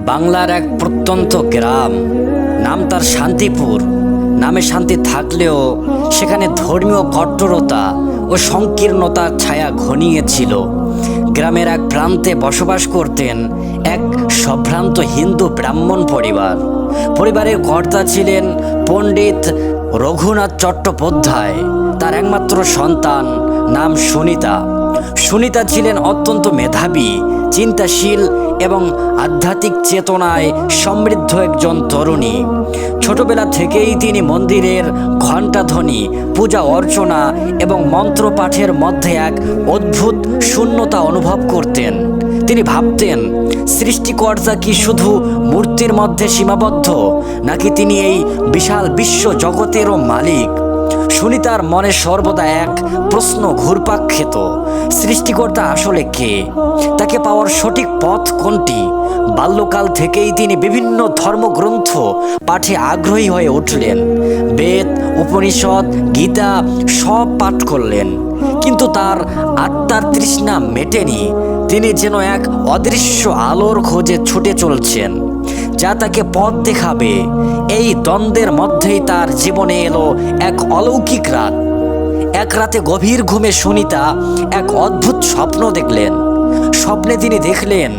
বাংলার এক প্রত্যন্ত গ্রাম, নাম তার শান্তিপুর। নামে শান্তি থাকলেও সেখানে ধর্মীয় কট্টরতা ও সংকীর্ণতার ছায়া ঘনিয়েছিল। গ্রামের এক প্রান্তে বসবাস করতেন এক সম্ভ্রান্ত হিন্দু ব্রাহ্মণ পরিবার। পরিবারের কর্তা ছিলেন পণ্ডিত রঘুনাথ চট্টোপাধ্যায়। তার একমাত্র সন্তান নাম সুনিতা। সুনিতা ছিলেন অত্যন্ত মেধাবী, চিন্তাশীল এবং আধ্যাত্মিক চেতনায় সমৃদ্ধ একজন তরুণী। ছোটবেলা থেকেই তিনি মন্দিরের ঘণ্টাধ্বনি, পূজা অর্চনা এবং মন্ত্রপাঠের মধ্যে এক অদ্ভুত শূন্যতা অনুভব করতেন। তিনি ভাবতেন, সৃষ্টিকর্তা কি শুধু মূর্তির মধ্যে সীমাবদ্ধ, নাকি তিনি এই বিশাল বিশ্ব জগতেরও মালিক? সুনিতার মনে সর্বদা এক প্রশ্ন ঘুরপাক খেত, সৃষ্টিকর্তা আসলে কে? তাকে পাওয়ার সঠিক পথ কোনটি? বাল্যকাল থেকেই তিনি বিভিন্ন ধর্মগ্রন্থ পাঠে আগ্রহী হয়ে উঠলেন। বেদ, উপনিষদ, গীতা সব পাঠ করলেন, কিন্তু তার আত্মার তৃষ্ণা মেটেনি। তিনি যেন এক অদৃশ্য আলোর খোঁজে ছুটে চলছেন, যা তাকে পথ দেখাবে। এই দ্বন্দ্বের মধ্যেই তার জীবনে এলো এক অলৌকিক রাত। এক রাতে গভীর ঘুমে সুনিতা এক অদ্ভুত স্বপ্ন দেখলেন। স্বপ্নে তিনি দেখলেন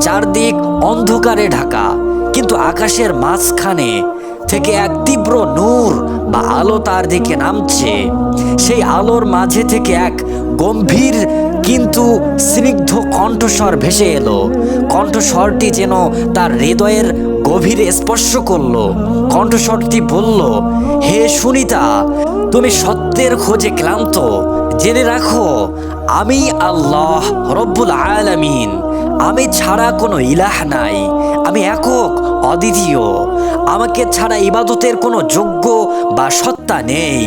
চারদিক অন্ধকারে ঢাকা, কিন্তু আকাশের মাঝখানে থেকে এক তীব্র নূর বা আলো তার দিকে নামছে। সেই আলোর মাঝে থেকে এক গম্ভীর কিন্তু স্নিগ্ধ কণ্ঠস্বর ভেসে এলো। কণ্ঠস্বরটি যেন তার হৃদয়ের গভীরে স্পর্শ করলো। কণ্ঠস্বরটি বলল, হে সুনিতা, তুমি সত্যের খোঁজে ক্লান্ত? জেনে রাখো, আমি আল্লাহ রব্বুল আলামিন। আমি ছাড়া কোনো ইলাহ নাই। আমি একক, অদ্বিতীয়। আমাকে ছাড়া ইবাদতের কোনো যোগ্য বা সত্তা নেই।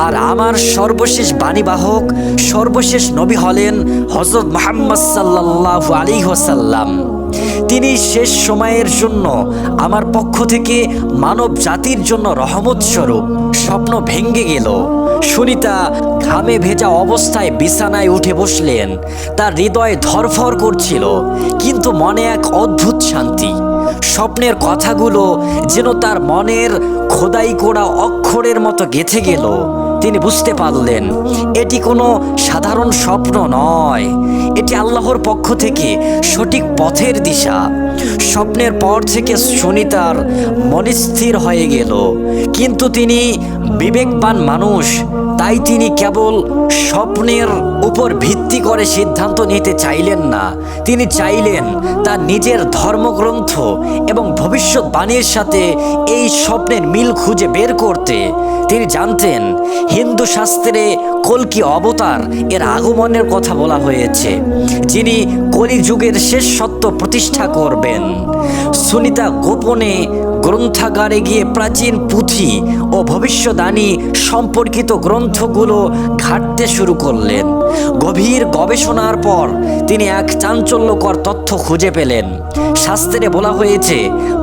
আর আমার সর্বশেষ বাণীবাহক, সর্বশেষ নবী হলেন হযরত মুহাম্মদ সাল্লাল্লাহু আলাইহি ওয়াসাল্লাম। তিনি শেষ সময়ের জন্য আমার পক্ষ থেকে মানব জাতির জন্য রহমত স্বরূপ। স্বপ্ন ভেঙে গেল। সুনিতা ঘামে ভেজা অবস্থায় বিছানায় উঠে বসলেন। তার হৃদয় ধড়ফড় করছিল, কিন্তু মনে এক অদ্ভুত শান্তি। স্বপ্নের কথাগুলো যেন তার মনের খোদাই করা অক্ষরের মতো গেঁথে গেল। তিনি বুঝতে পারলেন এটি কোনো সাধারণ স্বপ্ন নয়, এটি আল্লাহর পক্ষ থেকে সঠিক পথের দিশা। স্বপ্নের পর থেকে সুনিতার মন স্থির হয়ে গেল, কিন্তু তিনি বিবেকবান মানুষ, তাই তিনি কেবল স্বপ্নের উপর ভিত্তি করে সিদ্ধান্ত নিতে চাইলেন না। তিনি চাইলেন তার নিজের ধর্মগ্রন্থ এবং ভবিষ্যৎবাণীর সাথে এই স্বপ্নের মিল খুঁজে বের করতে। তিনি জানতেন হিন্দু শাস্ত্রে কল্কি অবতার এর আগমনের কথা বলা হয়েছে, যিনি কলিযুগের শেষ সত্য প্রতিষ্ঠা করবেন। সুনিতা গোপনে গ্রন্থাগারে গিয়ে প্রাচীন পুঁথি ও ভবিষ্যদ্বাণী সম্পর্কিত গ্রন্থগুলো ঘাঁটতে শুরু করলেন। গভীর গবেষণার পর তিনি এক চাঞ্চল্যকর তথ্য খুঁজে পেলেন। শাস্ত্রে বলা হয়েছে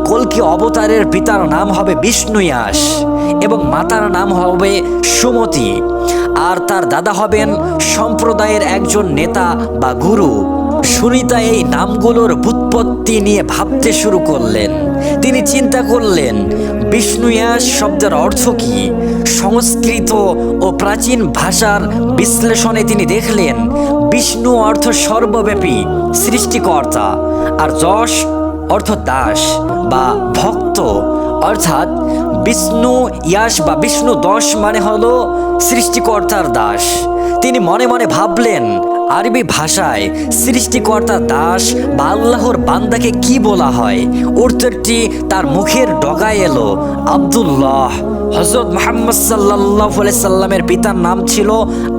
কল্কি অবতারের পিতার নাম হবে বিষ্ণুয়াস এবং মাতার নাম হবে সুমতি, আর তার দাদা হবেন সম্প্রদায়ের একজন নেতা বা গুরু। সুনিতা এই নামগুলোর ব্যুৎপত্তি নিয়ে ভাবতে শুরু করলেন। তিনি চিন্তা করলেন, বিষ্ণুয়াস শব্দের অর্থ কি? সংস্কৃত ও প্রাচীন ভাষার বিশ্লেষণে তিনি দেখলেন বিষ্ণু অর্থ সর্বব্যাপী সৃষ্টিকর্তা, আর যশ অর্থ দাস বা ভক্ত, অর্থাৎ বিষ্ণু ইয়াস বা বিষ্ণু দশ মানে হলো সৃষ্টিকর্তার দাস। তিনি মনে মনে ভাবলেন, আরবি ভাষায় সৃষ্টিকর্তা দাস বা আল্লাহর বান্দাকে কি বলা হয়? উত্তরটি তার মুখের ডগায় এলো, আব্দুল্লাহ। হযরত মুহাম্মদ সাল্লাল্লাহু আলাইহি সাল্লামের পিতার নাম ছিল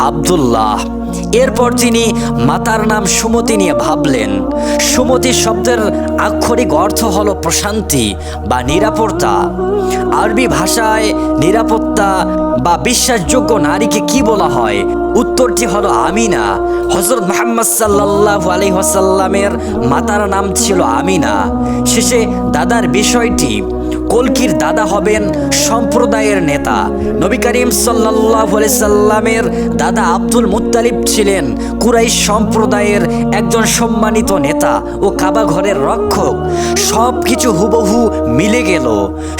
আব্দুল্লাহ। এরপর তিনি মাতার নাম সুমতি নিয়ে ভাবলেন। সুমতি শব্দের আক্ষরিক অর্থ হলো প্রশান্তি বা নিরাপত্তা। আরবি ভাষায় নিরাপত্তা বা বিশ্বাসযোগ্য নারীকে কি বলা হয়? উত্তরটি হলো আমিনা। হযরত মুহাম্মদ সাল্লাল্লাহু আলাইহি ওয়াসাল্লামের মাতার নাম ছিল আমিনা। শেষে দাদার বিষয়টি কলকির দাদা হবেন সম্প্রদায়ের নেতা। নবী করিম সাল্লাল্লাহু আলাইহি সাল্লামের দাদা আব্দুল মুত্তালিব ছিলেন কুরাইশ সম্প্রদায়ের একজন সম্মানিত নেতা ও কাবা ঘরের রক্ষক। সব কিছু হুবহু মিলে গেল।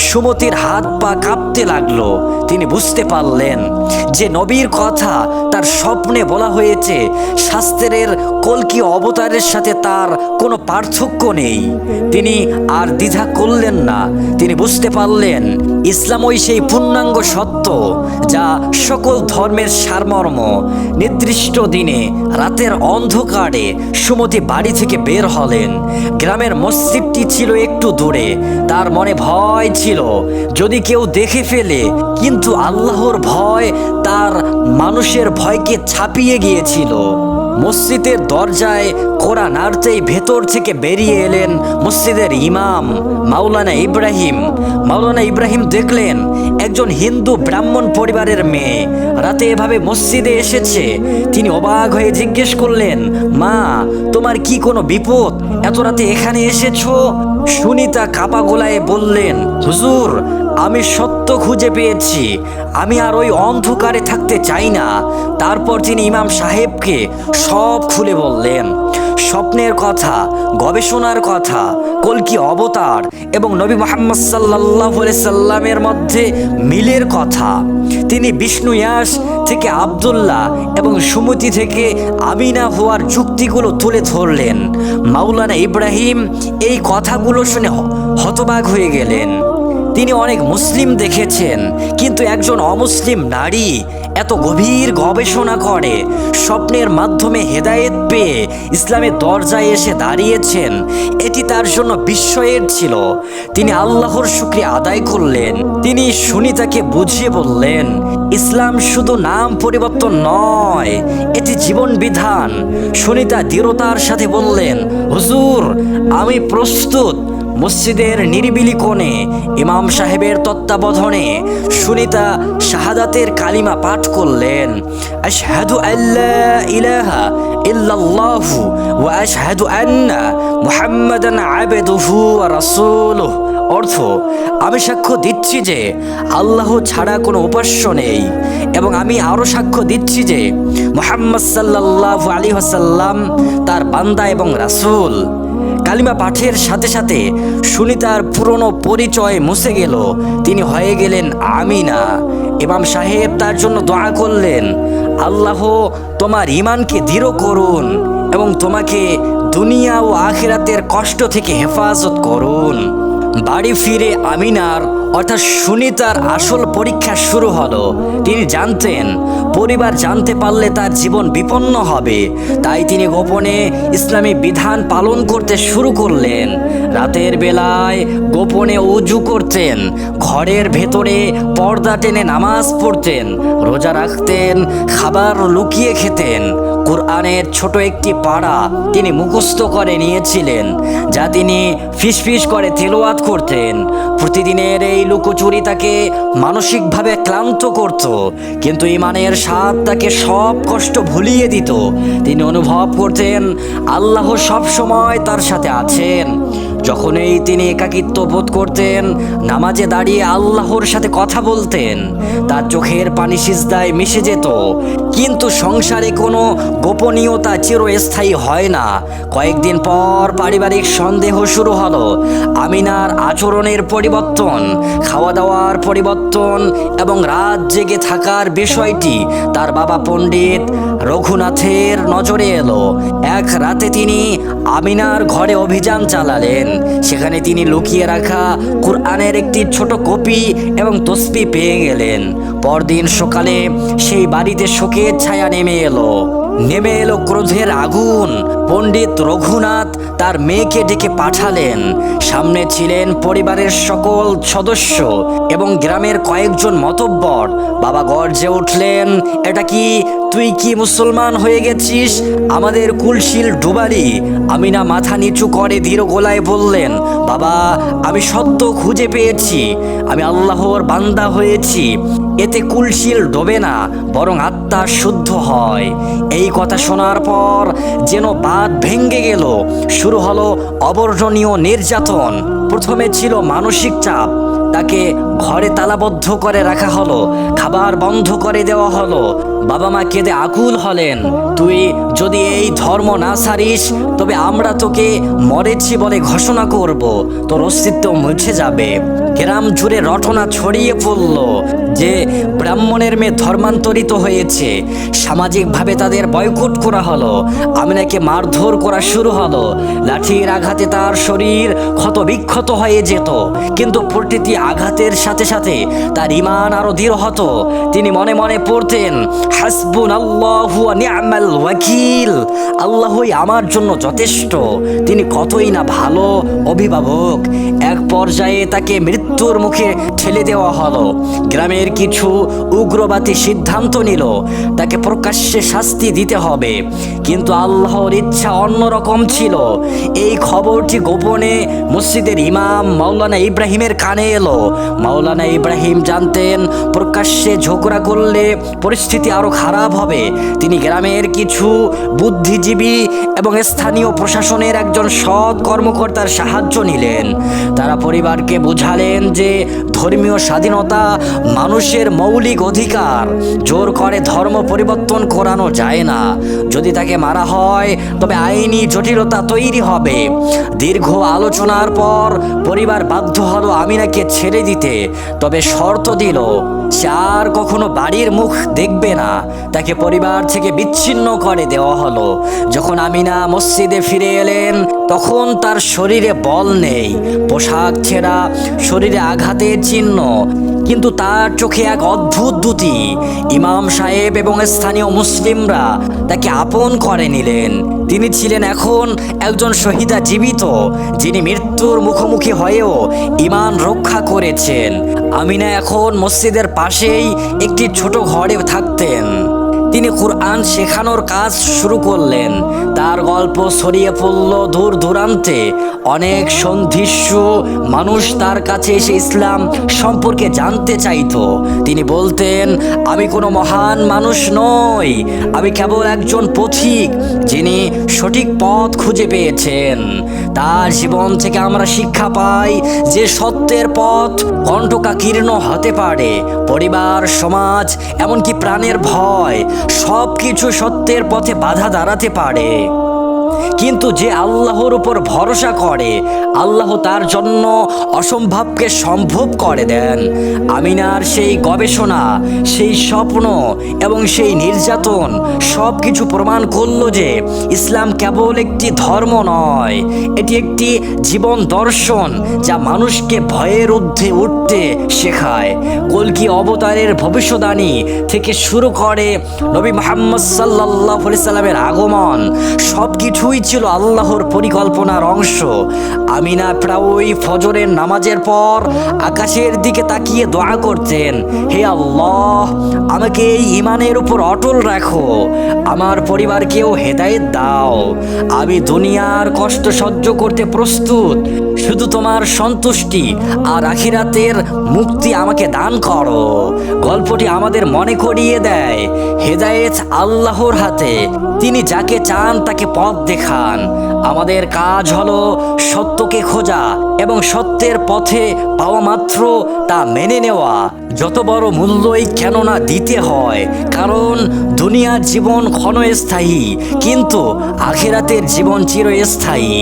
সুমতির হাত পা কাঁপতে লাগলো। তিনি বুঝতে পারলেন যে নবীর কথা তার স্বপ্নে বলা হয়েছে। শাস্ত্রের কলকি অবতারের সাথে তার কোনো পার্থক্য নেই। তিনি আর দ্বিধা করলেন না। তিনি বুঝতে পারলেন ইসলামই সেই পূর্ণাঙ্গ সত্য যা সকল ধর্মের সারমর্ম। নির্দিষ্ট দিনে রাতের অন্ধকারে সুমতি বাড়ি থেকে বের হলেন। গ্রামের মসজিদটি ছিল একটু দূরে। তার মনে ভয় ছিল যদি কেউ দেখে ফেলে, কিন্তু আল্লাহর ভয় তার মানুষের ভয়কে ছাপিয়ে গিয়েছিল। মসজিদের দরজায় কোরআন নাড়তেই ভেতর থেকে বেরিয়ে এলেন মসজিদের ইমাম মাওলানা ইব্রাহিম। মাওলানা ইব্রাহিম দেখলেন একজন হিন্দু ব্রাহ্মণ পরিবারের মেয়ে রাতে এভাবে মসজিদে এসেছে। তিনি অবাক হয়ে জিজ্ঞেস করলেন, মা, তোমার কি কোনো বিপদ? এত রাতে এখানে এসেছো? সুনিতা কাপা গলায় বললেন, হুজুর, আমি সত্য খুঁজে পেয়েছি। আমি আর ওই অন্ধকারে থাকতে চাই না। তারপর তিনি ইমাম সাহেবকে সব খুলে বললেন। স্বপ্নের কথা, গবেষণার কথা, কলকি অবতার এবং নবী মুহাম্মদ সাল্লাল্লাহু আলাইহি সাল্লামের মধ্যে মিলের কথা। তিনি বিষ্ণু ইয়াস থেকে আব্দুল্লাহ এবং সুমতি থেকে আমিনা হওয়ার যুক্তিগুলো তুলে ধরলেন। মাওলানা ইব্রাহিম এই কথাগুলো শুনে হতবাক হয়ে গেলেন। তিনি অনেক মুসলিম দেখেছেন, কিন্তু একজন অমুসলিম নারী এত গভীর গবেষণা করে স্বপ্নের মাধ্যমে হেদায়েত পেয়ে ইসলামের দরজায় এসে দাঁড়িয়েছেন, এটি তার জন্য বিস্ময়ের ছিল। তিনি আল্লাহর শুকরিয়া আদায় করলেন। তিনি সুনিতাকে বুঝিয়ে বললেন, ইসলাম শুধু নাম পরিবর্তন নয়, এটি জীবন বিধান। সুনিতা দৃঢ়তার সাথে বললেন, হুজুর, আমি প্রস্তুত। মসজিদের নিরিবিলি কোণে ইমাম সাহেবের তত্ত্বাবধানে সুনিতা শাহাদাতের কালিমা পাঠ করলেন। আশহাদু আল্লা ইলাহা ইল্লাল্লাহু ওয়া আশহাদু আন্না মুহাম্মাদান আবদুহু ওয়া রাসূলুহু। অর্থ, আমি সাক্ষ্য দিচ্ছি যে আল্লাহ ছাড়া কোনো উপাস্য নেই এবং আমি আরও সাক্ষ্য দিচ্ছি যে মুহাম্মদ সাল্লাল্লাহু আলাইহি ওয়াসাল্লাম তার বান্দা এবং রাসূল। কালিমা পাঠের সাথে সাথে সুনিতার পুরনো পরিচয় মুছে গেল। তিনি হয়ে গেলেন আমিনা। ইমাম সাহেব তার জন্য দোয়া করলেন, আল্লাহ তোমার ঈমানকে দৃঢ় করুন এবং তোমাকে দুনিয়া ও আখিরাতের কষ্ট থেকে হেফাজত করুন। বাড়ি ফিরে আমিনার অর্থাৎ সুনিতার আসল পরীক্ষা শুরু হলো। তিনি জানতেন পরিবার জানতে পারলে তার জীবন বিপন্ন হবে। তাই তিনি গোপনে ইসলামী বিধান পালন করতে শুরু করলেন। রাতের বেলায় গোপনে ওযু করতেন, ঘরের ভেতরে পর্দা টেনে নামাজ পড়তেন, রোজা রাখতেন, খাবার লুকিয়ে খেতেন। কুরআনের ছোট একটি পাড়া তিনি মুখস্থ করে নিয়েছিলেন, যা তিনি ফিসফিস করে তেলাওয়াত করতেন। প্রতিদিনের এই লুকোচুরি তাকে মানসিকভাবে ক্লান্ত করত, কিন্তু ঈমানের স্বাদ তাকে সব কষ্ট ভুলিয়ে দিত। তিনি অনুভব করতেন আল্লাহ সব সময় তার সাথে আছেন। যখনই তিনি একাকিত্ব বোধ করতেন, নামাজে দাঁড়িয়ে আল্লাহর সাথে কথা বলতেন। তার চোখের পানি সিজদায় মিশে যেত। কিন্তু সংসারে কোনো গোপনীয়তা চিরস্থায়ী হয় না। কয়েকদিন পর পারিবারিক সন্দেহ শুরু হলো। আমিনার আচরণের পরিবর্তন, খাওয়া দাওয়ার পরিবর্তন এবং রাত জেগে থাকার বিষয়টি তার বাবা পণ্ডিত রঘুনাথের নজরে এলো। এক রাতে তিনি আমিনার ঘরে অভিযান চালালেন। সেখানে তিনি লুকিয়ে রাখা কুরআনের একটি ছোট কপি এবং তসবিহ পেয়ে গেলেন। পরদিন সকালে সেই বাড়িতে শোকের ছায়া নেমে এলো ক্রোধের আগুন। পণ্ডিত রঘুনাথ তার মেয়েকে ডেকে পাঠালেন। সামনে ছিলেন পরিবারের সকল সদস্য এবং গ্রামের কয়েকজন মাতব্বর। বাবা গর্জে উঠলেন, এটা কি, তুই কি মুসলমান হয়ে গেছিস? আমাদের কুলশীল ডুবালি। আমিনা মাথা নিচু করে ধীর গলায় বললেন, বাবা, আমি সত্য খুঁজে পেয়েছি। আমি আল্লাহর বান্দা হয়েছি। এতে কুলশীল ডোবে না, বরং আত্মা শুদ্ধ হয়। এই কথা শোনার পর যেন বাঁধ ভেঙে গেল। শুরু হলো অবর্ণনীয় নির্যাতন। প্রথমে ছিল মানসিক চাপ, তাকে ঘরে তালাবদ্ধ করে রাখা হলো, খাবার বন্ধ করে দেওয়া হলো। বাবা মা কেঁদে আকুল হলেন, তুই যদি এই ধর্ম না ছাড়িস তবে আমরা তোকে মরেছি বলে ঘোষণা করব, তোর অস্তিত্ব মুছে যাবে। গ্রাম জুড়ে রটনা ছড়িয়ে পড়ল যে ব্রাহ্মণের মেয়ে ধর্মান্তরিত হয়েছে। সামাজিকভাবে তাদের বয়কট করা হলো, আমিনাকে মারধর করা শুরু হলো। লাঠির আঘাতে তার শরীর ক্ষতবিক্ষত হয়ে যেত, কিন্তু প্রতিটি আঘাতের সাথে সাথে তার ঈমান আরো দৃঢ় হতো। তিনি মনে মনে পড়তেন, হাসবুনাল্লাহু ওয়া নি'মাল ওয়াকিল, আল্লাহই আমার জন্য যথেষ্ট। তিনি কতই না ভালো অভিভাবক। এক পর্যায়ে তাকে মৃত্যুর মুখে ঠেলে দেওয়া হলো। গ্রামের কিছু উগ্রবাদী সিদ্ধান্ত নিল তাকে প্রকাশ্যে শাস্তি দিতে হবে, কিন্তু আল্লাহর ইচ্ছা অন্যরকম ছিল। এই খবরটি গোপনে মসজিদের ইমাম মাওলানা ইব্রাহিমের কানে এলো। মাওলানা ইব্রাহিম জানতেন প্রকাশ্যে ঝগড়া করলে পরিস্থিতি আরো খারাপ হবে। তিনি গ্রামের কিছু বুদ্ধিজীবী এবং স্থানীয় প্রশাসনের একজন সৎ কর্মকর্তার সাহায্য নিলেন। তারা পরিবারকে বুঝালেন যে ধর্মীয় স্বাধীনতা মানুষের মৌলিক অধিকার, জোর করে ধর্ম পরিবর্তন করানো যায় না। যদি তাকে মারা হয় তবে আইনি জটিলতা তৈরি হবে। দীর্ঘ আলোচনার পর পরিবার বাধ্য হলো আমিনাকে ছেড়ে দিতে, তবে শর্ত দিল সে আর কখনো বাড়ির মুখ দেখবে না। তাকে পরিবার থেকে বিচ্ছিন্ন করে দেওয়া হলো। যখন আমিনা মসজিদে ফিরে এলেন তখন তার শরীরে বল নেই, পোশাক ছেঁড়া, শরীরে আঘাতের চিহ্ন, কিন্তু তার চোখে এক অদ্ভুত দ্যুতি। ইমাম সাহেব এবং স্থানীয় মুসলিমরা তাকে আপন করে নিলেন। তিনি ছিলেন এখন একজন শহীদা জীবিত, যিনি মৃত্যুর মুখোমুখি হয়েও ঈমান রক্ষা করেছেন। আমিনা এখন মসজিদের পাশেই একটি ছোট ঘরে থাকতেন। তিনি কুরআন শেখানোর কাজ শুরু করলেন। তার গল্প ছড়িয়ে পড়ল দূর দূরান্তে। অনেক সন্ধিস্যু মানুষ তার কাছে এসে ইসলাম সম্পর্কে জানতে চাইতো। তিনি বলতেন, আমি কোনো মহান মানুষ নই, আমি কেবল একজন পথিক যিনি সঠিক পথ খুঁজে পেয়েছেন। তার জীবন থেকে আমরা শিক্ষা পাই যে সত্যের পথ কণ্টকাকীর্ণ হতে পারে। পরিবার, সমাজ, এমনকি প্রাণের ভয় সব কিছু সত্যের পথে বাধা দাঁড়াতে পারে, কিন্তু যে আল্লাহর উপর ভরসা করে আল্লাহ তার জন্য অসম্ভবকে সম্ভব করে দেন। আমিনার সেই গবেষণা, সেই স্বপ্ন এবং সেই নির্যাতন সব কিছু প্রমাণ করল যে ইসলাম কেবল একটি ধর্ম নয়, এটি একটি জীবন দর্শন যা মানুষকে ভয়ের ঊর্ধ্বে উঠতে শেখায়। কল্কি অবতারের ভবিষ্যদ্বাণী থেকে শুরু করে নবী মুহাম্মদ সাল্লাল্লাহু আলাইহি সাল্লামের আগমন, সব কিছুই ছিল আল্লাহর পরিকল্পনার অংশ। আমিনা প্রায়ই ফজরের নামাজের পর আকাশের দিকে তাকিয়ে দোয়া করতেন, হে আল্লাহ, আমাকে এই ঈমানের উপর অটল রাখো, আমার পরিবারকেও হেদায়েত দাও। আমি দুনিয়ার কষ্ট সহ্য করতে প্রস্তুত, শুধু তোমার সন্তুষ্টি আর আখিরাতের মুক্তি আমাকে দান করো। গল্পটি আমাদের মনে করিয়ে দেয় হেদায়েত আল্লাহর হাতে, তিনি যাকে চান তাকে পথ দেখান। আমাদের কাজ হলো সত্যকে খোঁজা এবং সত্যের পথে পাওয়া মাত্র তা মেনে নেওয়া, যত বড় মূল্যই কেন না দিতে হয়। কারণ দুনিয়ার জীবন ক্ষণস্থায়ী, কিন্তু আখিরাতের জীবন চিরস্থায়ী।